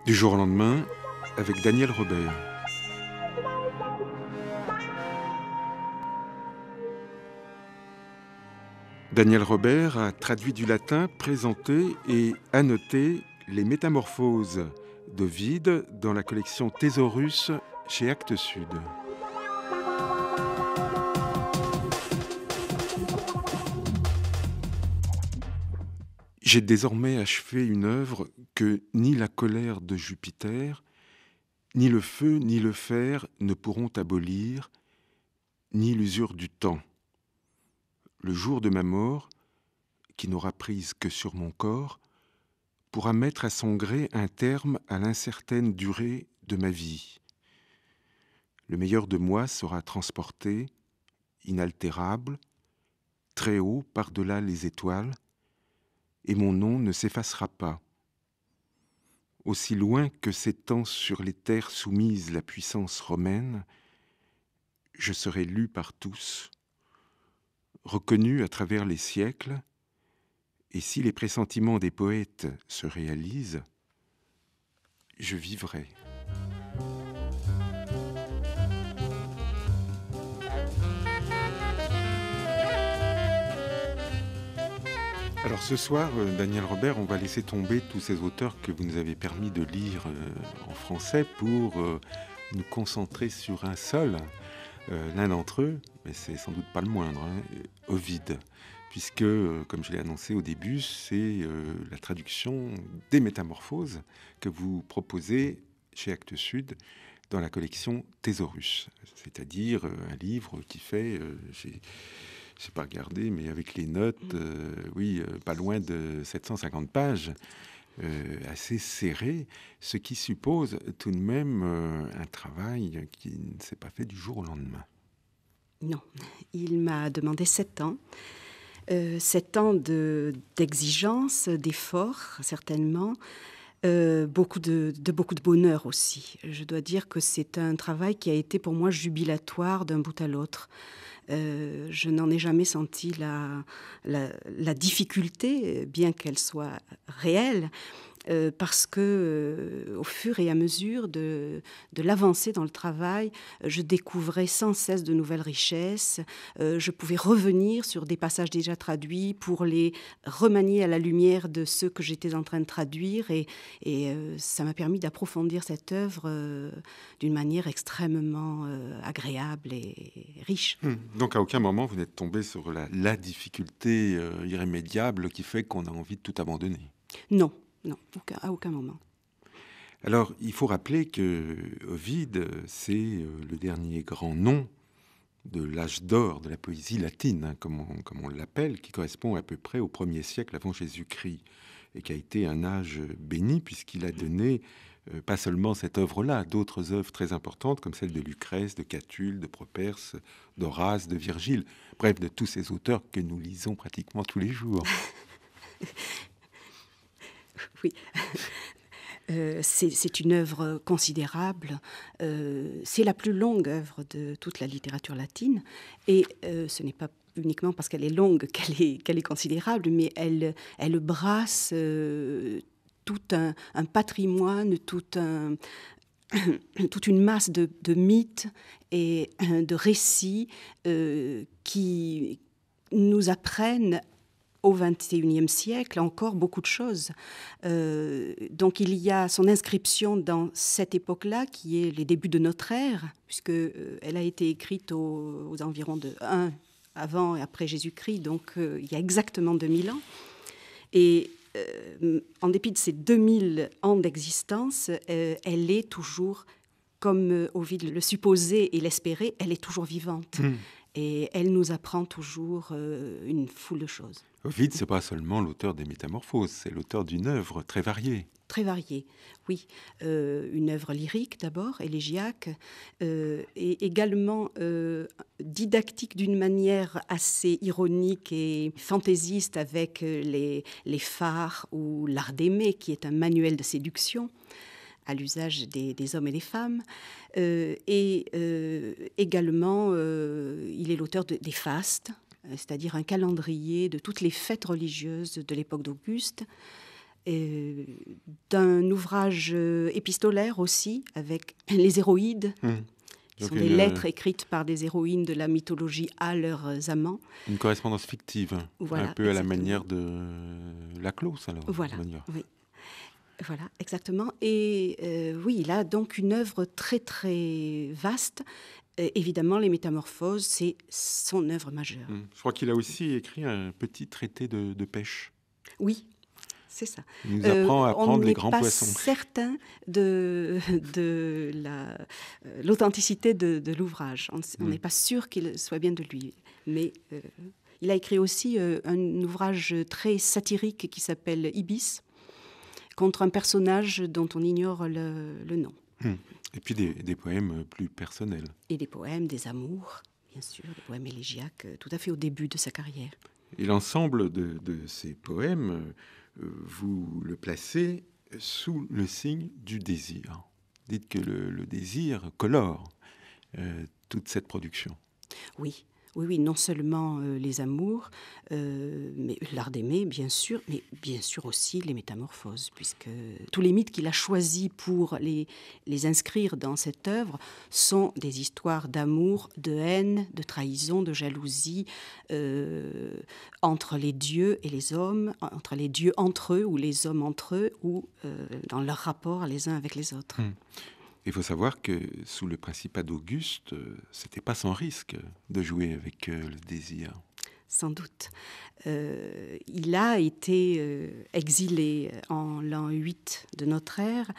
Du jour au lendemain, avec Daniel Robert. Daniel Robert a traduit du latin, présenté et annoté les Métamorphoses d'Ovide dans la collection Thésaurus chez Actes Sud. J'ai désormais achevé une œuvre que ni la colère de Jupiter, ni le feu ni le fer ne pourront abolir, ni l'usure du temps. Le jour de ma mort, qui n'aura prise que sur mon corps, pourra mettre à son gré un terme à l'incertaine durée de ma vie. Le meilleur de moi sera transporté, inaltérable, très haut par-delà les étoiles, et mon nom ne s'effacera pas. Aussi loin que s'étend sur les terres soumises la puissance romaine, je serai lu par tous, reconnu à travers les siècles, et si les pressentiments des poètes se réalisent, je vivrai. Alors ce soir, Daniel Robert, on va laisser tomber tous ces auteurs que vous nous avez permis de lire en français pour nous concentrer sur un seul, l'un d'entre eux, mais c'est sans doute pas le moindre, Ovide, puisque, comme je l'ai annoncé au début, c'est la traduction des Métamorphoses que vous proposez chez Actes Sud dans la collection Thésaurus, c'est-à-dire un livre qui fait... je n'ai pas regardé, mais avec les notes, pas loin de 750 pages, assez serré, ce qui suppose tout de même un travail qui ne s'est pas fait du jour au lendemain. Non, il m'a demandé 7 ans. 7 ans d'exigence, d'effort, certainement, beaucoup de bonheur aussi. Je dois dire que c'est un travail qui a été pour moi jubilatoire d'un bout à l'autre. Je n'en ai jamais senti la difficulté, bien qu'elle soit réelle, parce que au fur et à mesure de l'avancée dans le travail, je découvrais sans cesse de nouvelles richesses. Je pouvais revenir sur des passages déjà traduits pour les remanier à la lumière de ceux que j'étais en train de traduire, et ça m'a permis d'approfondir cette œuvre d'une manière extrêmement agréable et riche. Donc à aucun moment vous n'êtes tombé sur la difficulté irrémédiable qui fait qu'on a envie de tout abandonner? Non, à aucun moment. Alors, il faut rappeler que Ovide, c'est le dernier grand nom de l'âge d'or de la poésie latine, comme on l'appelle, qui correspond à peu près au 1er siècle avant Jésus-Christ, et qui a été un âge béni, puisqu'il a donné pas seulement cette œuvre-là, d'autres œuvres très importantes, comme celles de Lucrèce, de Catulle, de Properce, d'Horace, de Virgile, bref, de tous ces auteurs que nous lisons pratiquement tous les jours. Oui, c'est une œuvre considérable. C'est la plus longue œuvre de toute la littérature latine. Et ce n'est pas uniquement parce qu'elle est longue qu'elle est considérable, mais elle brasse tout un patrimoine, toute une masse de mythes et de récits qui nous apprennent au XXIe siècle encore beaucoup de choses. Donc il y a son inscription dans cette époque-là, qui est les débuts de notre ère, puisque elle a été écrite aux environs de 1 avant et après Jésus-Christ, donc il y a exactement 2000 ans. Et en dépit de ces 2000 ans d'existence, elle est toujours, comme Ovide le supposait et l'espérait, elle est toujours vivante. Et elle nous apprend toujours une foule de choses. Ovide, ce n'est pas seulement l'auteur des Métamorphoses, c'est l'auteur d'une œuvre très variée. Très variée, oui. Une œuvre lyrique d'abord, élégiaque, et également didactique d'une manière assez ironique et fantaisiste avec les phares ou l'art d'aimer, qui est un manuel de séduction à l'usage des hommes et des femmes. Également, il est l'auteur des fastes, c'est-à-dire un calendrier de toutes les fêtes religieuses de l'époque d'Auguste. d'un ouvrage épistolaire aussi, avec les héroïdes. Ce sont des lettres écrites par des héroïnes de la mythologie à leurs amants. Une correspondance fictive, voilà, un peu exactement. à la manière de Laclos, alors. Voilà, oui. Voilà, exactement. Et oui, il a donc une œuvre très, très vaste. Évidemment, les Métamorphoses, c'est son œuvre majeure. Je crois qu'il a aussi écrit un petit traité de pêche. Oui, c'est ça. Il nous apprend à prendre les grands poissons. On n'est pas certain de l'authenticité de l'ouvrage. On n'est pas sûr qu'il soit bien de lui. Mais il a écrit aussi un ouvrage très satirique qui s'appelle Ibis, contre un personnage dont on ignore le nom. Et puis des poèmes plus personnels. Et des poèmes, des amours, bien sûr, des poèmes élégiaques, tout à fait au début de sa carrière. Et l'ensemble de ces poèmes, vous le placez sous le signe du désir. Dites que le désir colore toute cette production. Oui. Oui, non seulement les amours, mais l'art d'aimer, bien sûr, mais bien sûr aussi les métamorphoses, puisque tous les mythes qu'il a choisis pour les inscrire dans cette œuvre sont des histoires d'amour, de haine, de trahison, de jalousie, entre les dieux et les hommes, entre les dieux entre eux, ou les hommes entre eux, ou dans leur rapport les uns avec les autres. Il faut savoir que sous le principat d'Auguste, c'était pas sans risque de jouer avec le désir. Sans doute. Il a été exilé en l'an 8 de notre ère,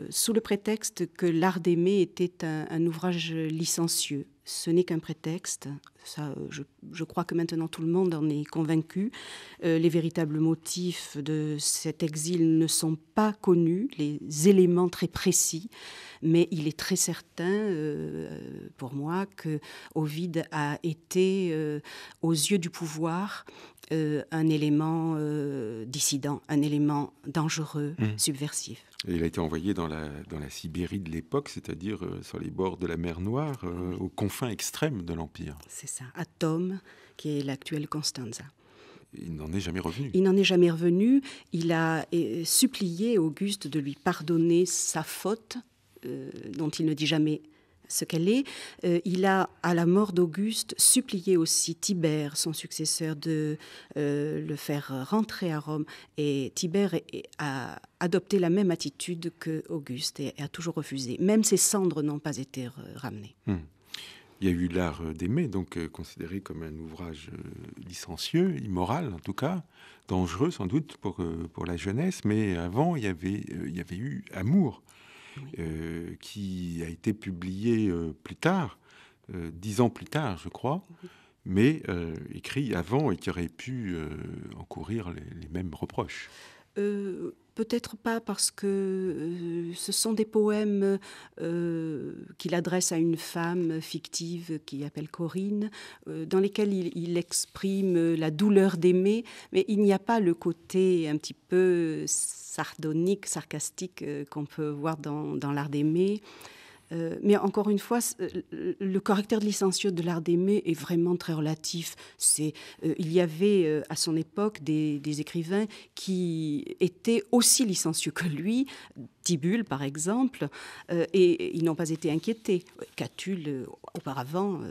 sous le prétexte que l'art d'aimer était un ouvrage licencieux. Ce n'est qu'un prétexte. Ça, je crois que maintenant tout le monde en est convaincu. Les véritables motifs de cet exil ne sont pas connus, les éléments très précis, mais il est très certain, pour moi, que Ovide a été, aux yeux du pouvoir, un élément dissident, un élément dangereux, subversif. Et il a été envoyé dans la Sibérie de l'époque, c'est-à-dire sur les bords de la mer Noire, aux confins extrêmes de l'Empire. C'est ça, à Tome, qui est l'actuelle Constanza. Il n'en est jamais revenu. Il n'en est jamais revenu. Il a supplié Auguste de lui pardonner sa faute, dont il ne dit jamais ce qu'elle est. Il a, à la mort d'Auguste, supplié aussi Tibère, son successeur, de le faire rentrer à Rome. Et Tibère a adopté la même attitude que Auguste et a toujours refusé. Même ses cendres n'ont pas été ramenées. Il y a eu l'art d'aimer, donc considéré comme un ouvrage licencieux, immoral en tout cas, dangereux sans doute pour la jeunesse, mais avant il y avait eu Amour, oui. Qui a été publié plus tard, 10 ans plus tard je crois, oui. Mais écrit avant et qui aurait pu encourir les mêmes reproches. Peut-être pas, parce que ce sont des poèmes qu'il adresse à une femme fictive qui appelle Corinne, dans lesquels il exprime la douleur d'aimer, mais il n'y a pas le côté un petit peu sardonique, sarcastique qu'on peut voir dans l'art d'aimer. Mais encore une fois, le caractère licencieux de l'art d'aimer est vraiment très relatif. Il y avait à son époque des écrivains qui étaient aussi licencieux que lui, Tibulle par exemple, et ils n'ont pas été inquiétés. Catulle, auparavant,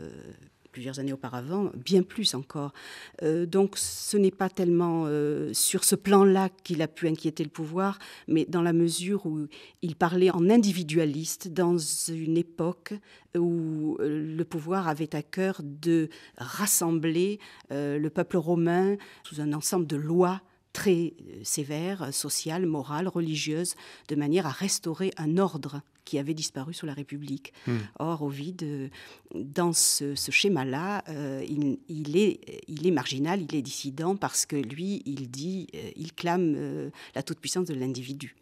plusieurs années auparavant, bien plus encore. Donc ce n'est pas tellement sur ce plan-là qu'il a pu inquiéter le pouvoir, mais dans la mesure où il parlait en individualiste dans une époque où le pouvoir avait à cœur de rassembler le peuple romain sous un ensemble de lois très sévères, sociales, morales, religieuses, de manière à restaurer un ordre qui avait disparu sous la République. Or, Ovide, dans ce schéma-là, il est marginal, il est dissident, parce que lui, il clame la toute-puissance de l'individu.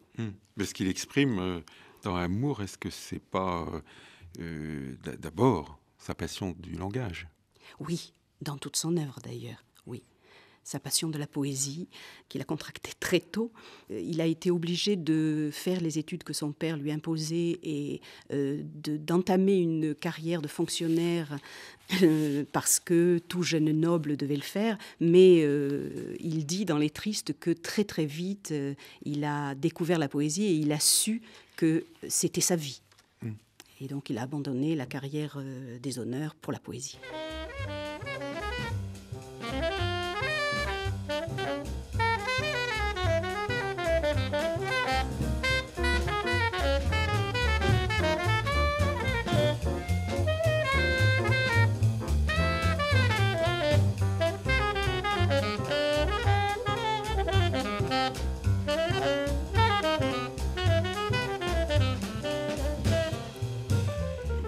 Mais ce qu'il exprime dans Amour, est-ce que c'est pas d'abord sa passion du langage ? Oui, dans toute son œuvre d'ailleurs, oui. sa passion de la poésie, qu'il a contractée très tôt. Il a été obligé de faire les études que son père lui imposait et d'entamer une carrière de fonctionnaire parce que tout jeune noble devait le faire. Mais il dit dans Les Tristes que très très vite, il a découvert la poésie et il a su que c'était sa vie. Et donc il a abandonné la carrière des honneurs pour la poésie.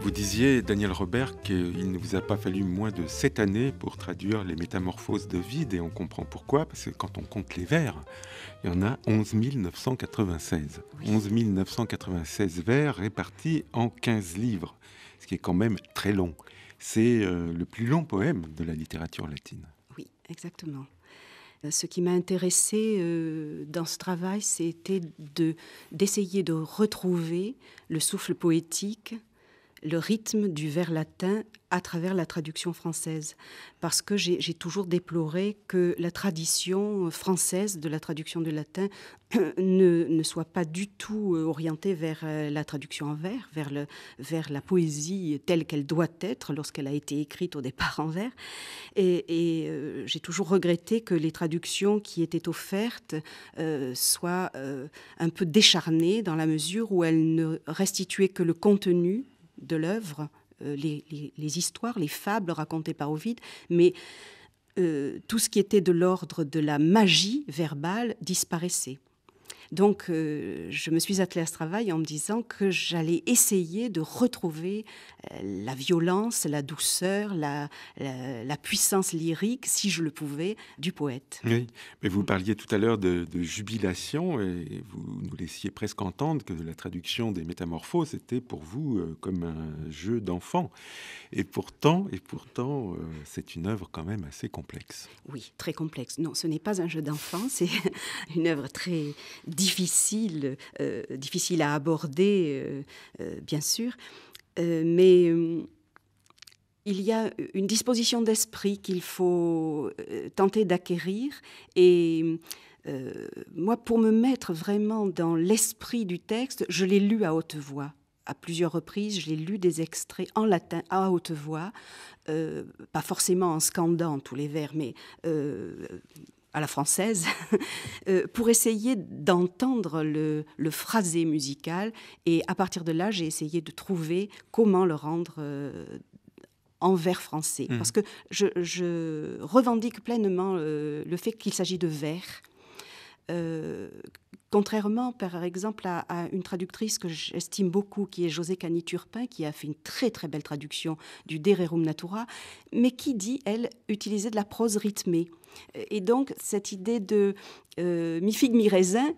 Vous disiez, Daniel Robert, qu'il ne vous a pas fallu moins de 7 années pour traduire les Métamorphoses d'Ovide, et on comprend pourquoi, parce que quand on compte les vers, il y en a 11 996. Oui. 11 996 vers répartis en 15 livres, ce qui est quand même très long. C'est le plus long poème de la littérature latine. Oui, exactement. Ce qui m'a intéressée dans ce travail, c'était d'essayer de retrouver le souffle poétique, le rythme du vers latin à travers la traduction française. Parce que j'ai toujours déploré que la tradition française de la traduction du latin ne soit pas du tout orientée vers la traduction en vers, vers la poésie telle qu'elle doit être lorsqu'elle a été écrite au départ en vers. Et j'ai toujours regretté que les traductions qui étaient offertes soient un peu décharnées dans la mesure où elles ne restituaient que le contenu de l'œuvre, les histoires, les fables racontées par Ovide, mais tout ce qui était de l'ordre de la magie verbale disparaissait. Donc, je me suis attelée à ce travail en me disant que j'allais essayer de retrouver la violence, la douceur, la puissance lyrique, si je le pouvais, du poète. Oui, mais vous parliez tout à l'heure de jubilation et vous nous laissiez presque entendre que la traduction des Métamorphoses était pour vous comme un jeu d'enfant. Et pourtant, c'est une œuvre quand même assez complexe. Oui, très complexe. Non, ce n'est pas un jeu d'enfant, c'est une œuvre très difficile à aborder, bien sûr. Mais il y a une disposition d'esprit qu'il faut tenter d'acquérir. Et moi, pour me mettre vraiment dans l'esprit du texte, je l'ai lu à haute voix. À plusieurs reprises, j'ai lu des extraits en latin à haute voix, pas forcément en scandant tous les vers, mais à la française, pour essayer d'entendre le phrasé musical. Et à partir de là, j'ai essayé de trouver comment le rendre en vers français. Parce que je revendique pleinement le fait qu'il s'agit de vers. Contrairement, par exemple, à une traductrice que j'estime beaucoup, qui est José Cany-Turpin, qui a fait une très très belle traduction du De Rerum Natura, mais qui dit, elle, utiliser de la prose rythmée. Et donc, cette idée de mi-figue, mi-raisin,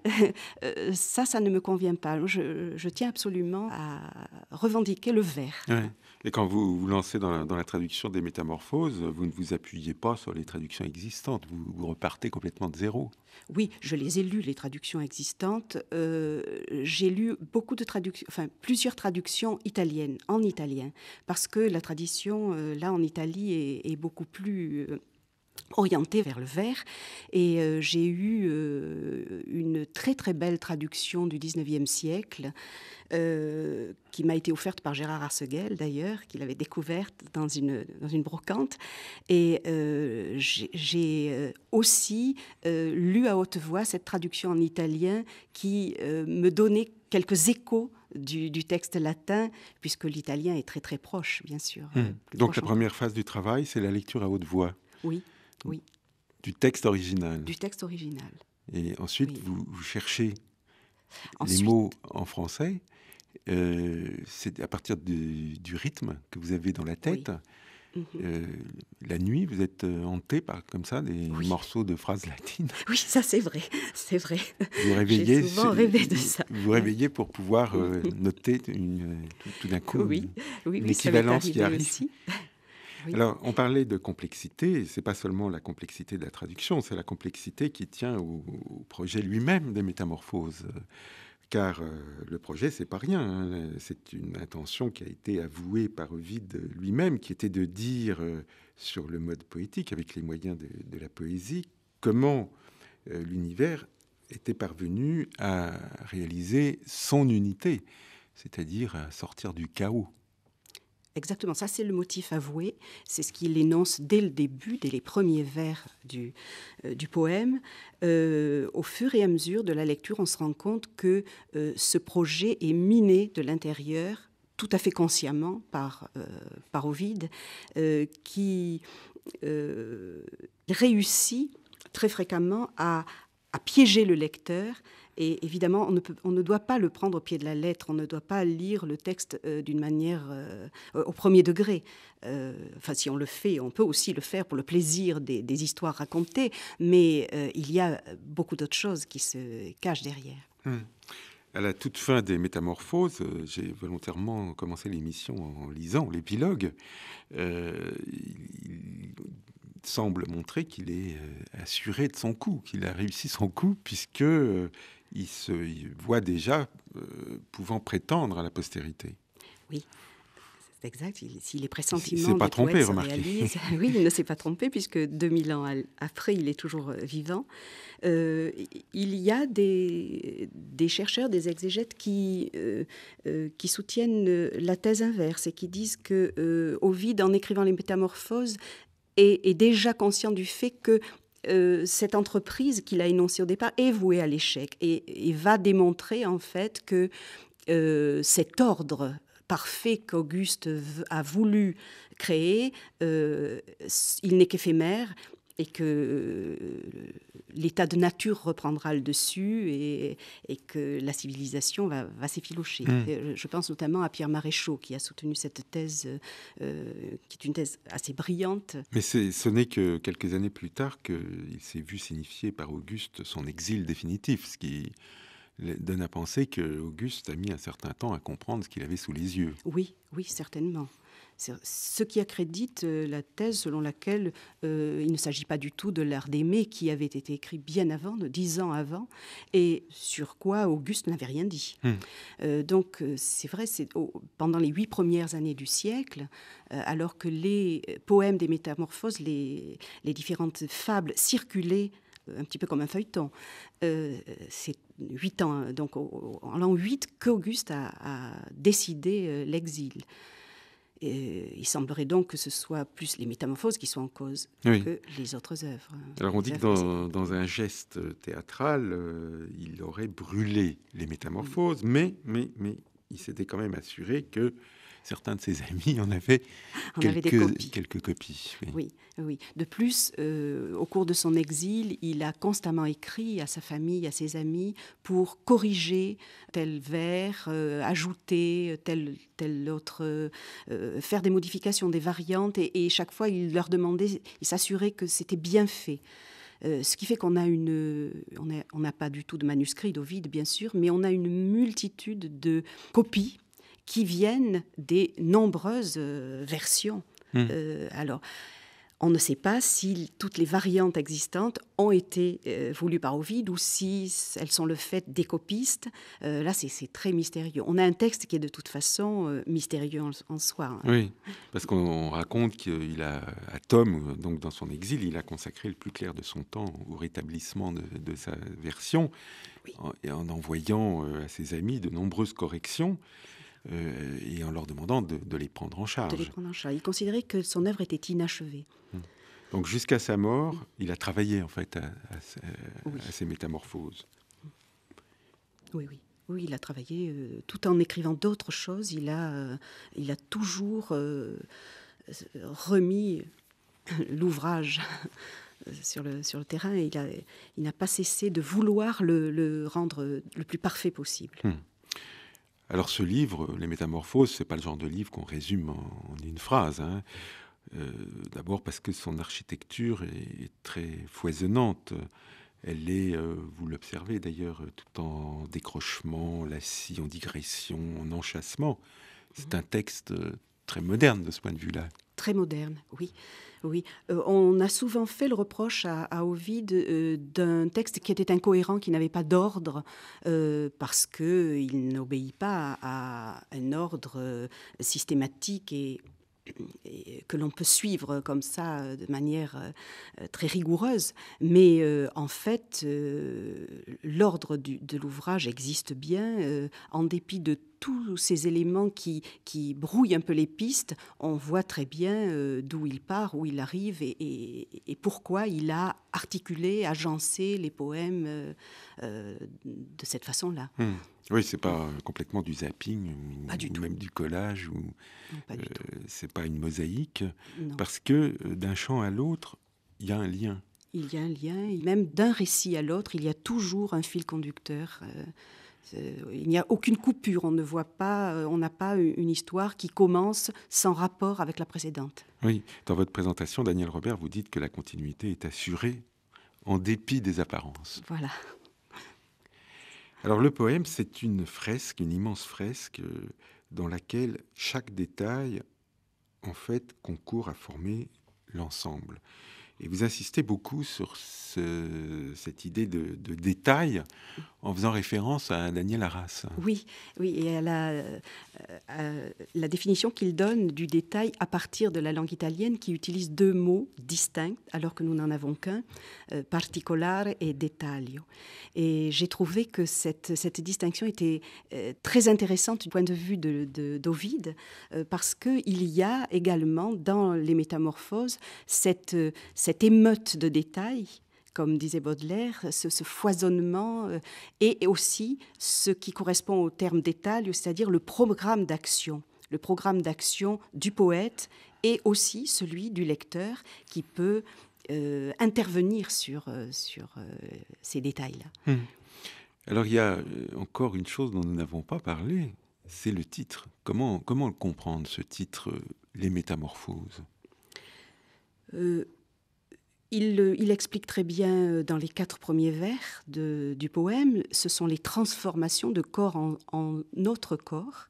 ça ne me convient pas. Je tiens absolument à revendiquer le vers. Ouais. Et quand vous vous lancez dans la traduction des Métamorphoses, vous ne vous appuyez pas sur les traductions existantes, vous repartez complètement de zéro. Oui, je les ai lues, les traductions existantes. J'ai lu plusieurs traductions italiennes, en italien, parce que la tradition, là, en Italie, est beaucoup plus orientée vers le vers. Et j'ai eu une très très belle traduction du 19e siècle qui m'a été offerte par Gérard Arseguel d'ailleurs, qu'il avait découverte dans une brocante. Et j'ai aussi lu à haute voix cette traduction en italien qui me donnait quelques échos du texte latin, puisque l'italien est très très proche, bien sûr. Donc la première phase du travail, c'est la lecture à haute voix. Oui. Oui. Du texte original. Du texte original. Et ensuite, oui. vous cherchez les mots en français. C'est à partir du rythme que vous avez dans la tête. Oui. La nuit, vous êtes hanté par comme ça des morceaux de phrases latines. Oui, ça c'est vrai, c'est vrai. Vous réveillez, j'ai souvent rêvé de ça. Vous réveillez pour pouvoir noter tout d'un coup une équivalence qui arrive. Aussi. Oui. Alors, on parlait de complexité, c'est pas seulement la complexité de la traduction, c'est la complexité qui tient au projet lui-même des Métamorphoses. Car le projet, c'est pas rien, hein. C'est une intention qui a été avouée par Ovide lui-même, qui était de dire, sur le mode poétique, avec les moyens de la poésie, comment l'univers était parvenu à réaliser son unité, c'est-à-dire à sortir du chaos. Exactement, ça c'est le motif avoué, c'est ce qu'il énonce dès le début, dès les premiers vers du poème. Au fur et à mesure de la lecture, on se rend compte que ce projet est miné de l'intérieur, tout à fait consciemment par Ovide, qui réussit très fréquemment à piéger le lecteur. Et évidemment, on ne doit pas le prendre au pied de la lettre, on ne doit pas lire le texte d'une manière au premier degré. Enfin, si on le fait, on peut aussi le faire pour le plaisir des histoires racontées, mais il y a beaucoup d'autres choses qui se cachent derrière. À la toute fin des Métamorphoses, j'ai volontairement commencé l'émission en lisant l'épilogue. Il semble montrer qu'il est assuré de son coup, qu'il a réussi son coup, puisque il voit déjà pouvant prétendre à la postérité. Oui, c'est exact. Si les pressentiments il s'est pas des trompé, poètes se remarquez. réalisent, oui, il ne s'est pas trompé, puisque 2000 ans après, il est toujours vivant. Il y a des chercheurs, des exégètes qui soutiennent la thèse inverse et qui disent que Ovide, en écrivant les Métamorphoses, est déjà conscient du fait que cette entreprise qu'il a énoncée au départ est vouée à l'échec et va démontrer en fait que cet ordre parfait qu'Auguste a voulu créer, il n'est qu'éphémère et que l'état de nature reprendra le dessus et que la civilisation va s'effilocher. Je pense notamment à Pierre Maréchaux qui a soutenu cette thèse, qui est une thèse assez brillante. Mais ce n'est que quelques années plus tard qu'il s'est vu signifier par Auguste son exil définitif, ce qui donne à penser qu'Auguste a mis un certain temps à comprendre ce qu'il avait sous les yeux. Oui, certainement. C'est ce qui accrédite la thèse selon laquelle il ne s'agit pas du tout de l'art d'aimer qui avait été écrit bien avant, de 10 ans avant, et sur quoi Auguste n'avait rien dit. Donc c'est vrai, pendant les 8 premières années du siècle, alors que les poèmes des Métamorphoses, les différentes fables circulaient un petit peu comme un feuilleton. C'est 8 ans, donc en l'an 8, qu'Auguste a décidé l'exil. Il semblerait donc que ce soit plus les Métamorphoses qui soient en cause que les autres œuvres. Alors on dit que dans un geste théâtral, il aurait brûlé les Métamorphoses, mais il s'était quand même assuré que certains de ses amis en avaient quelques copies. Oui. De plus, au cours de son exil, il a constamment écrit à sa famille, à ses amis, pour corriger tel vers, ajouter tel autre, faire des modifications, des variantes, et chaque fois, il leur demandait, il s'assurait que c'était bien fait. Ce qui fait qu'on a on n'a pas du tout de manuscrit d'Ovide, bien sûr, mais on a une multitude de copies qui viennent des nombreuses versions. Alors, on ne sait pas si toutes les variantes existantes ont été voulues par Ovide ou si elles sont le fait des copistes. Là, c'est très mystérieux. On a un texte qui est de toute façon mystérieux en soi. Oui, parce qu'on raconte qu'il a, à Thôme, donc dans son exil, il a consacré le plus clair de son temps au rétablissement de sa version, en envoyant à ses amis de nombreuses corrections. Et en leur demandant de les prendre en charge. Il considérait que son œuvre était inachevée. Donc jusqu'à sa mort, il a travaillé en fait à ces Métamorphoses. Oui, il a travaillé tout en écrivant d'autres choses. Il a toujours remis l'ouvrage sur le terrain. Et il n'a pas cessé de vouloir le rendre le plus parfait possible. Alors ce livre, Les Métamorphoses, c'est pas le genre de livre qu'on résume en une phrase. D'abord parce que son architecture est très foisonnante. Elle est, vous l'observez d'ailleurs, tout en décrochement, lacis, en digression, en enchâssement. C'est un texte très moderne de ce point de vue-là. très moderne, oui. Oui, on a souvent fait le reproche à Ovide d'un texte qui était incohérent, qui n'avait pas d'ordre, parce qu'il n'obéit pas à un ordre systématique et que l'on peut suivre comme ça de manière très rigoureuse. Mais en fait, l'ordre de l'ouvrage existe bien. En dépit de tous ces éléments qui brouillent un peu les pistes, on voit très bien d'où il part, où il arrive et pourquoi il a articulé, agencé les poèmes de cette façon-là. Oui, c'est pas complètement du zapping Pas du ou tout. même du collage, ou Non, pas du tout. c'est pas une mosaïque, Non. parce que d'un chant à l'autre, il y a un lien. Il y a un lien, et même d'un récit à l'autre, il y a toujours un fil conducteur. Il n'y a aucune coupure, on n'a pas une histoire qui commence sans rapport avec la précédente. Oui, dans votre présentation, Daniel Robert, vous dites que la continuité est assurée en dépit des apparences. Voilà. Alors le poème, c'est une fresque, une immense fresque, dans laquelle chaque détail, en fait, concourt à former l'ensemble. Et vous insistez beaucoup sur cette idée de détail, en faisant référence à Daniel Arras. Oui, et à la définition qu'il donne du détail à partir de la langue italienne qui utilise deux mots distincts, alors que nous n'en avons qu'un, particolare et dettaglio. Et j'ai trouvé que cette distinction était très intéressante du point de vue d'Ovide, parce qu'il y a également dans les Métamorphoses cette émeute de détails, comme disait Baudelaire, ce foisonnement, et aussi ce qui correspond au terme détail, c'est-à-dire le programme d'action du poète et aussi celui du lecteur qui peut intervenir sur ces détails-là. Alors il y a encore une chose dont nous n'avons pas parlé, c'est le titre. Comment le comprendre, ce titre, Les Métamorphoses ? Il explique très bien dans les 4 premiers vers du poème, ce sont les transformations de corps en autre corps.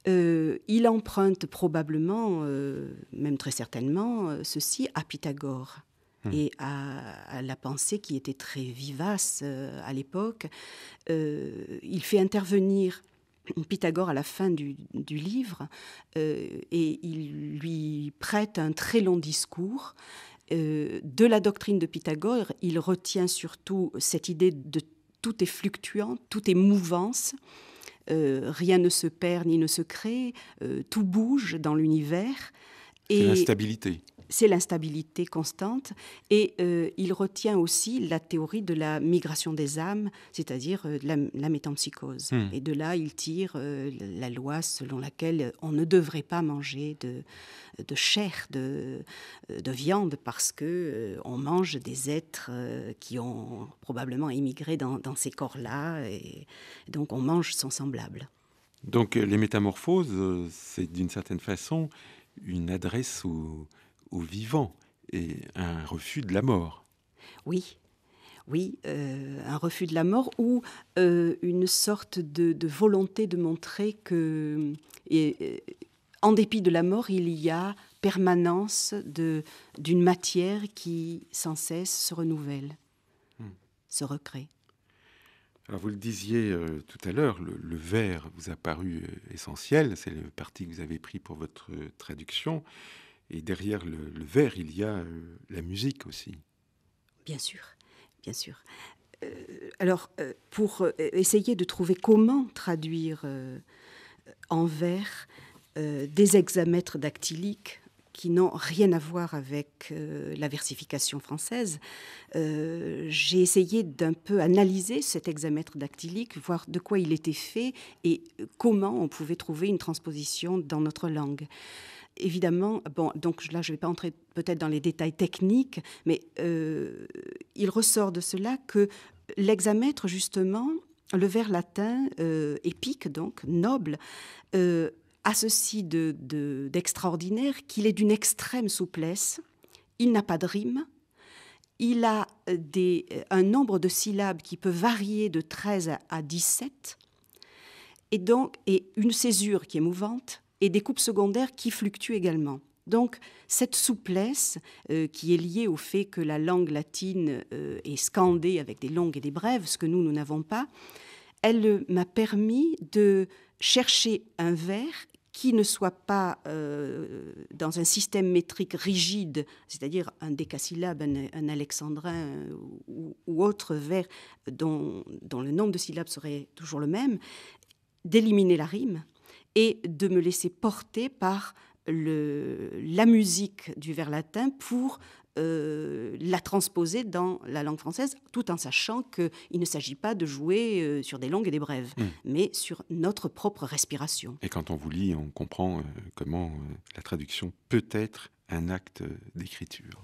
Il emprunte probablement, même très certainement, ceci à Pythagore et à la pensée qui était très vivace à l'époque. Il fait intervenir Pythagore à la fin du livre et il lui prête un très long discours. De la doctrine de Pythagore, il retient surtout cette idée de tout est fluctuant, tout est mouvance, rien ne se perd ni ne se crée, tout bouge dans l'univers. C'est l'instabilité. C'est l'instabilité constante. Et il retient aussi la théorie de la migration des âmes, c'est-à-dire la métempsychose. Et de là, il tire la loi selon laquelle on ne devrait pas manger de chair, de viande, parce qu'on mange des êtres qui ont probablement émigré dans ces corps-là. Et donc, on mange son semblable. Donc, les Métamorphoses, c'est d'une certaine façon une adresse au vivant et un refus de la mort. Oui, un refus de la mort ou une sorte de volonté de montrer que, en dépit de la mort, il y a permanence d'une matière qui sans cesse se renouvelle, se recrée. Alors vous le disiez tout à l'heure, le vers vous a paru essentiel, c'est le parti que vous avez pris pour votre traduction. Et derrière le vers, il y a la musique aussi. Bien sûr, bien sûr. Alors, pour essayer de trouver comment traduire en vers des hexamètres dactyliques qui n'ont rien à voir avec la versification française, j'ai essayé d'un peu analyser cet hexamètre dactylique, voir de quoi il était fait et comment on pouvait trouver une transposition dans notre langue. Évidemment, donc là, je ne vais pas entrer peut-être dans les détails techniques, mais il ressort de cela que l'hexamètre, justement, le vers latin épique, donc noble, a ceci d'extraordinaire qu'il est d'une extrême souplesse. Il n'a pas de rime. Il a un nombre de syllabes qui peut varier de 13 à 17, et une césure qui est mouvante, et des coupes secondaires qui fluctuent également. Donc, cette souplesse qui est liée au fait que la langue latine est scandée avec des longues et des brèves, ce que nous n'avons pas, elle m'a permis de chercher un vers qui ne soit pas dans un système métrique rigide, c'est-à-dire un décasyllabe, un alexandrin ou autre vers dont le nombre de syllabes serait toujours le même, d'éliminer la rime et de me laisser porter par la musique du vers latin pour la transposer dans la langue française, tout en sachant qu'il ne s'agit pas de jouer sur des longues et des brèves, mais sur notre propre respiration. Et quand on vous lit, on comprend comment la traduction peut être un acte d'écriture.